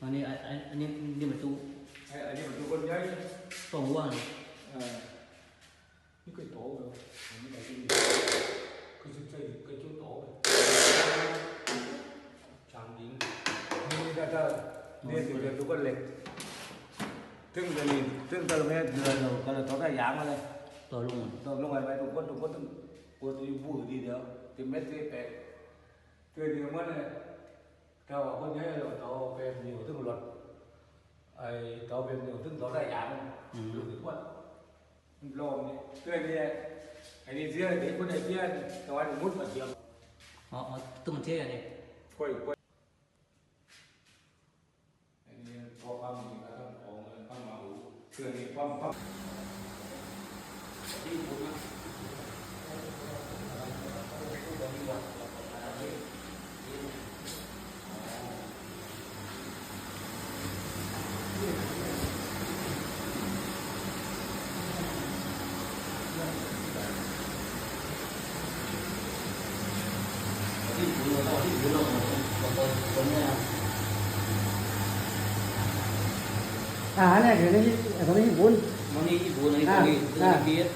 อันนี้อันนี้นี่ประตู อันนี้มันดูคนใหญ่ สองว่าง นี่เคยโตเลยผมไม่ได้กินเคยใช้เคยจุดโตเลยช่างยิงนี่ถ้าเนี่ยถึงจะดูคนเล็กถึงจะนี่ถึงจะไม่เดือนเราก็เลยต้องได้ยางมาเลย ต่อลง ต้องลงไปทุกคนต้องปวดอยู่บูดีเดียวที่เม็ดที่แปะตัวเดียวมันเลยถ้าว่าคนใหญ่เราโตเป็นอยู่ถึงรถไอ้โตเป็นอยู่ถึงโตได้ยางดูดีกว่าลมนี่ตัวนี้ไอ้นี่เสียไอ้คนไอ้เสียแต่ว่ามุดมาเดียว อ๋อตุ้มเท่เนี่ย ค่อยอันนี้พอความจริงแล้วต้องของความมาหูเพื่อนี่ความที่พูดนะที่พูดเราที่พูดเราตรงนี้เนี่ยเดี๋ยวนี้ตอนนี้ญี่ปุ่น มันนี่ญี่ปุ่นนี่ตรงนี้เบียด